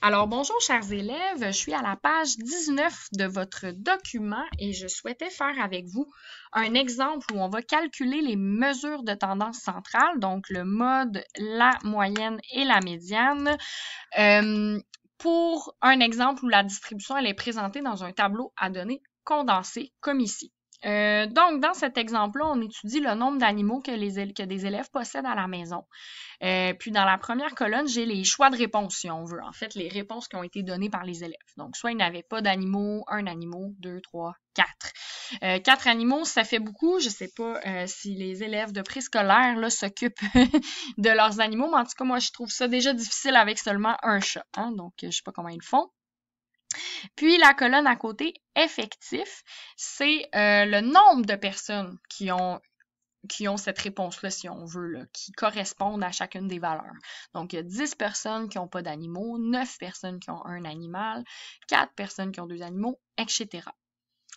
Alors, bonjour chers élèves, je suis à la page 19 de votre document et je souhaitais faire avec vous un exemple où on va calculer les mesures de tendance centrale, donc le mode, la moyenne et la médiane, pour un exemple où la distribution elle est présentée dans un tableau à données condensé, comme ici. Donc, dans cet exemple-là, on étudie le nombre d'animaux que des élèves possèdent à la maison. Puis dans la première colonne, j'ai les choix de réponse, si on veut. En fait, les réponses qui ont été données par les élèves. Donc, soit ils n'avaient pas d'animaux, un animal, 2, 3, 4. 4 animaux, ça fait beaucoup. Je sais pas si les élèves de préscolaire là s'occupent de leurs animaux, mais en tout cas, moi, je trouve ça déjà difficile avec seulement un chat. Hein? Donc, je sais pas comment ils le font. Puis la colonne à côté, effectif, c'est le nombre de personnes qui ont cette réponse-là, si on veut, là, qui correspondent à chacune des valeurs. Donc, il y a 10 personnes qui n'ont pas d'animaux, 9 personnes qui ont un animal, 4 personnes qui ont 2 animaux, etc.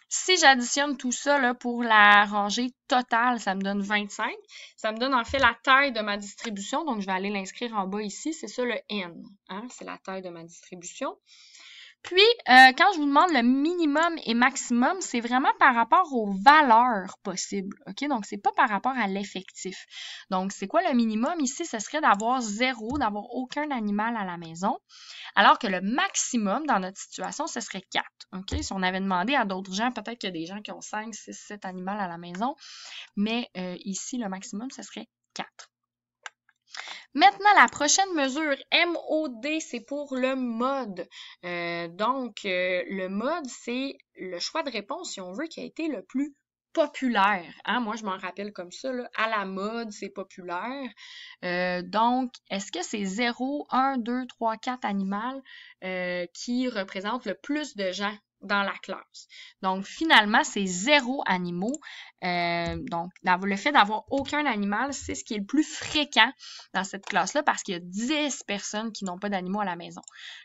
Si j'additionne tout ça là, pour la rangée totale, ça me donne 25. Ça me donne en fait la taille de ma distribution. Donc, je vais aller l'inscrire en bas ici. C'est ça le N. Hein? C'est la taille de ma distribution. Puis, quand je vous demande le minimum et maximum, c'est vraiment par rapport aux valeurs possibles, OK? Donc, c'est pas par rapport à l'effectif. Donc, c'est quoi le minimum ici? Ce serait d'avoir 0, d'avoir aucun animal à la maison, alors que le maximum dans notre situation, ce serait 4, OK? Si on avait demandé à d'autres gens, peut-être qu'il y a des gens qui ont 5, 6, 7 animaux à la maison, mais ici, le maximum, ce serait 4. Maintenant, la prochaine mesure, MOD, c'est pour le mode. Le mode, c'est le choix de réponse, si on veut, qui a été le plus populaire. Hein? Moi, je m'en rappelle comme ça, là. À la mode, c'est populaire. Donc, est-ce que c'est 0, 1, 2, 3, 4 animaux qui représentent le plus de gens dans la classe? Donc, finalement, c'est 0 animaux. Donc, le fait d'avoir aucun animal, c'est ce qui est le plus fréquent dans cette classe-là parce qu'il y a 10 personnes qui n'ont pas d'animaux à la maison.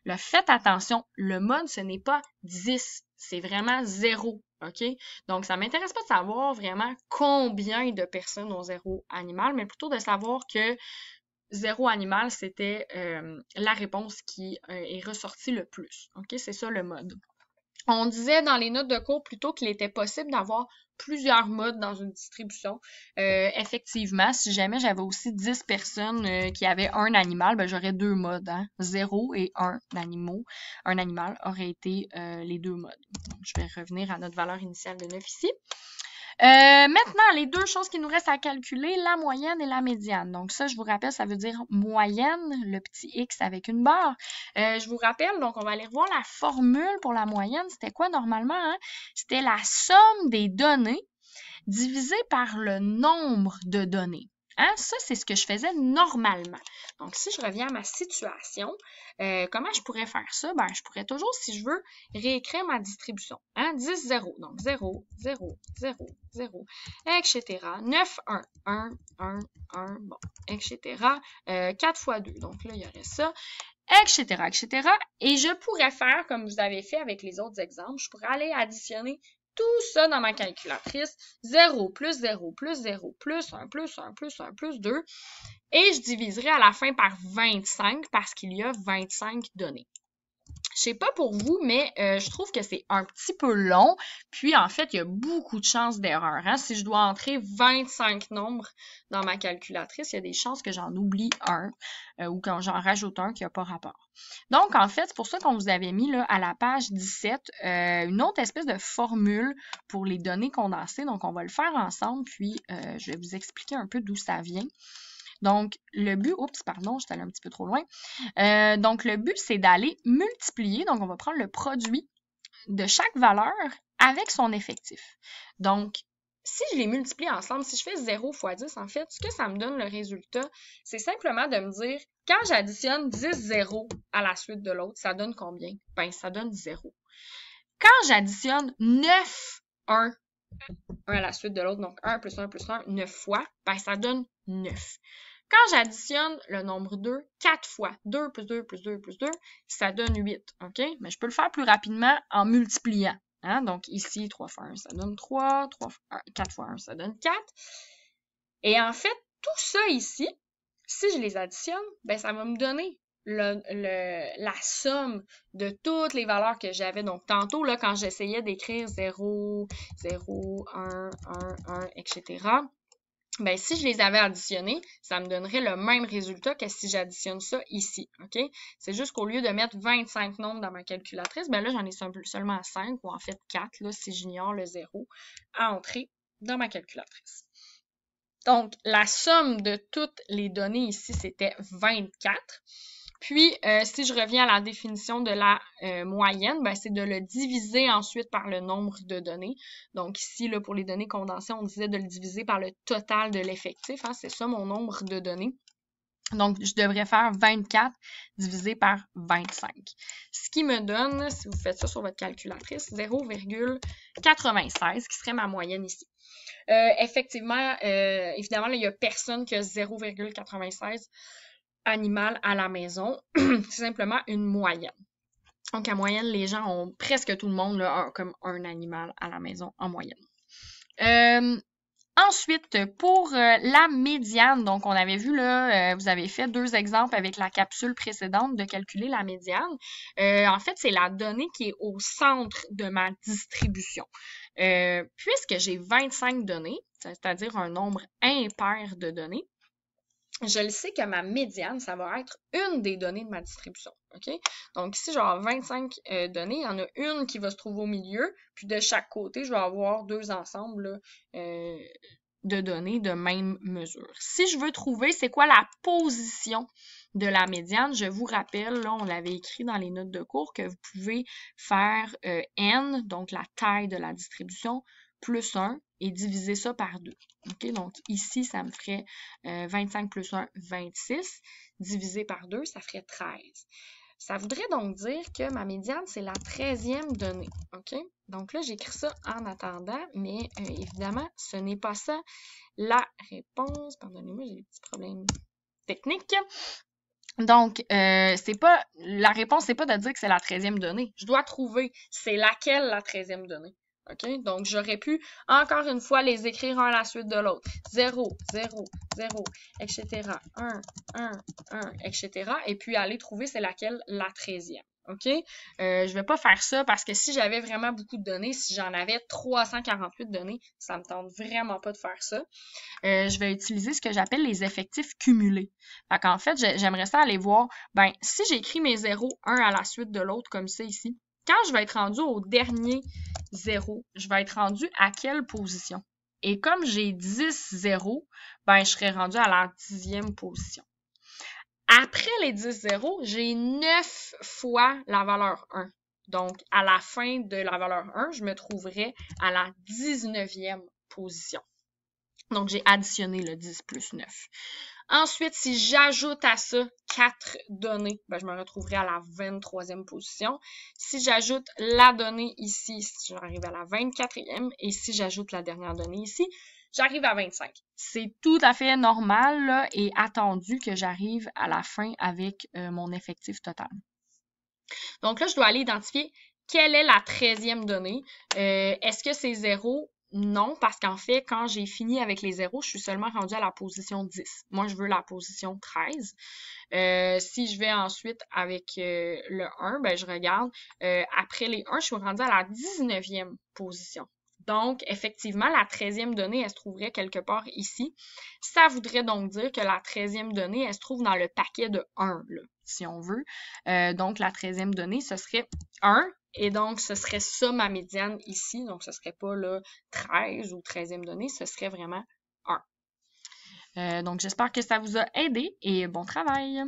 Là, faites attention, le mode, ce n'est pas 10, c'est vraiment 0. OK? Donc, ça m'intéresse pas de savoir vraiment combien de personnes ont 0 animal, mais plutôt de savoir que 0 animal, c'était la réponse qui est ressortie le plus. OK? C'est ça le mode. On disait dans les notes de cours plutôt qu'il était possible d'avoir plusieurs modes dans une distribution. Effectivement, si jamais j'avais aussi 10 personnes qui avaient un animal, ben j'aurais 2 modes. Hein? 0 et 1 animal. Un animal aurait été les 2 modes. Donc, je vais revenir à notre valeur initiale de 9 ici. Maintenant, les deux choses qui nous restent à calculer, la moyenne et la médiane. Donc ça, je vous rappelle, ça veut dire moyenne, le petit X avec une barre. Je vous rappelle, donc on va aller revoir la formule pour la moyenne. C'était quoi normalement? Hein? C'était la somme des données divisée par le nombre de données. Hein? Ça, c'est ce que je faisais normalement. Donc, si je reviens à ma situation, comment je pourrais faire ça? Ben, je pourrais toujours, si je veux, réécrire ma distribution. Hein? 10, 0. Donc, 0, 0, 0, 0, etc. 9, 1, 1, 1, 1, bon, etc. 4 fois 2. Donc, là, il y aurait ça, etc., etc. Et je pourrais faire, comme vous avez fait avec les autres exemples, je pourrais aller additionner tout ça dans ma calculatrice, 0 plus 0 plus 0 plus 1 plus 1 plus 1 plus 2, et je diviserai à la fin par 25 parce qu'il y a 25 données. Je sais pas pour vous, mais je trouve que c'est un petit peu long. Puis, en fait, il y a beaucoup de chances d'erreur. Hein? Si je dois entrer 25 nombres dans ma calculatrice, il y a des chances que j'en oublie un ou quand j'en rajoute un qui n'a pas rapport. Donc, en fait, c'est pour ça qu'on vous avait mis là, à la page 17 une autre espèce de formule pour les données condensées. Donc, on va le faire ensemble, puis je vais vous expliquer un peu d'où ça vient. Donc, le but, oups, pardon, j'étais allée un petit peu trop loin. Donc, le but, c'est d'aller multiplier. Donc, on va prendre le produit de chaque valeur avec son effectif. Donc, si je les multiplie ensemble, si je fais 0 fois 10, en fait, ce que ça me donne le résultat, c'est simplement de me dire, quand j'additionne 10 0 à la suite de l'autre, ça donne combien? Ben, ça donne 0. Quand j'additionne 9 1 à la suite de l'autre, donc 1 plus 1 plus 1, 9 fois, ben, ça donne 9. Quand j'additionne le nombre 2, 4 fois, 2 plus 2 plus 2 plus 2, ça donne 8, OK? Mais je peux le faire plus rapidement en multipliant. Hein? Donc ici, 3 fois 1, ça donne 3, 4 fois 1, ça donne 4. Et en fait, tout ça ici, si je les additionne, ben ça va me donner la somme de toutes les valeurs que j'avais. Donc, tantôt, là, quand j'essayais d'écrire 0, 0, 1, 1, 1, etc., ben, si je les avais additionnés, ça me donnerait le même résultat que si j'additionne ça ici, OK? C'est juste qu'au lieu de mettre 25 nombres dans ma calculatrice, ben là, j'en ai seulement 5, ou en fait 4, là, si j'ignore le 0, à entrer dans ma calculatrice. Donc, la somme de toutes les données ici, c'était 24. Puis, si je reviens à la définition de la moyenne, ben, c'est de le diviser ensuite par le nombre de données. Donc ici, là, pour les données condensées, on disait de le diviser par le total de l'effectif. Hein, c'est ça mon nombre de données. Donc, je devrais faire 24 divisé par 25. Ce qui me donne, si vous faites ça sur votre calculatrice, 0,96, qui serait ma moyenne ici. Effectivement, évidemment, là, il n'y a personne qui a 0,96 animal à la maison. C'est simplement une moyenne. Donc, en moyenne, les gens ont presque tout le monde là, comme un animal à la maison en moyenne. Ensuite, pour la médiane, donc on avait vu là, vous avez fait 2 exemples avec la capsule précédente de calculer la médiane. En fait, c'est la donnée qui est au centre de ma distribution. Puisque j'ai 25 données, c'est-à-dire un nombre impair de données, je le sais que ma médiane, ça va être une des données de ma distribution. OK? Donc ici, je vais avoir 25 données. Il y en a une qui va se trouver au milieu. Puis de chaque côté, je vais avoir 2 ensembles là, de données de même mesure. Si je veux trouver c'est quoi la position de la médiane, je vous rappelle, là, on l'avait écrit dans les notes de cours, que vous pouvez faire n, donc la taille de la distribution, plus 1 et diviser ça par 2. OK? Donc ici, ça me ferait 25 plus 1, 26. Divisé par 2, ça ferait 13. Ça voudrait donc dire que ma médiane, c'est la 13e donnée. OK? Donc là, j'écris ça en attendant, mais évidemment, ce n'est pas ça la réponse. Pardonnez-moi, j'ai des petits problèmes techniques. Donc, c'est pas la réponse, c'est pas de dire que c'est la 13e donnée. Je dois trouver c'est laquelle la 13e donnée. OK? Donc, j'aurais pu, encore une fois, les écrire un à la suite de l'autre. 0, 0, 0, etc. 1, 1, 1, etc. Et puis, aller trouver c'est laquelle la 13e. OK? Je vais pas faire ça parce que si j'avais vraiment beaucoup de données, si j'en avais 348 données, ça me tente vraiment pas de faire ça. Je vais utiliser ce que j'appelle les effectifs cumulés. Fait qu'en fait, j'aimerais ça aller voir, ben, si j'écris mes zéros un à la suite de l'autre comme ça ici, quand je vais être rendu au dernier 0, je vais être rendu à quelle position? Et comme j'ai 10 zéros, ben, je serai rendu à la 10e position. Après les 10 zéros, j'ai 9 fois la valeur 1. Donc, à la fin de la valeur 1, je me trouverai à la 19e position. Donc, j'ai additionné le 10 plus 9. Ensuite, si j'ajoute à ça 4 données, ben, je me retrouverai à la 23e position. Si j'ajoute la donnée ici, j'arrive à la 24e. Et si j'ajoute la dernière donnée ici, j'arrive à 25. C'est tout à fait normal là, et attendu que j'arrive à la fin avec mon effectif total. Donc là, je dois aller identifier quelle est la 13e donnée. Est-ce que c'est 0? Non, parce qu'en fait, quand j'ai fini avec les zéros, je suis seulement rendue à la position 10. Moi, je veux la position 13. Si je vais ensuite avec le 1, ben, je regarde. Après les 1, je suis rendue à la 19e position. Donc, effectivement, la 13e donnée, elle se trouverait quelque part ici. Ça voudrait donc dire que la 13e donnée, elle se trouve dans le paquet de 1, là, si on veut. Donc, la 13e donnée, ce serait 1. Et donc, ce serait ça ma médiane ici. Donc, ce serait pas là 13 ou 13e donnée, ce serait vraiment 1. Donc, j'espère que ça vous a aidé et bon travail!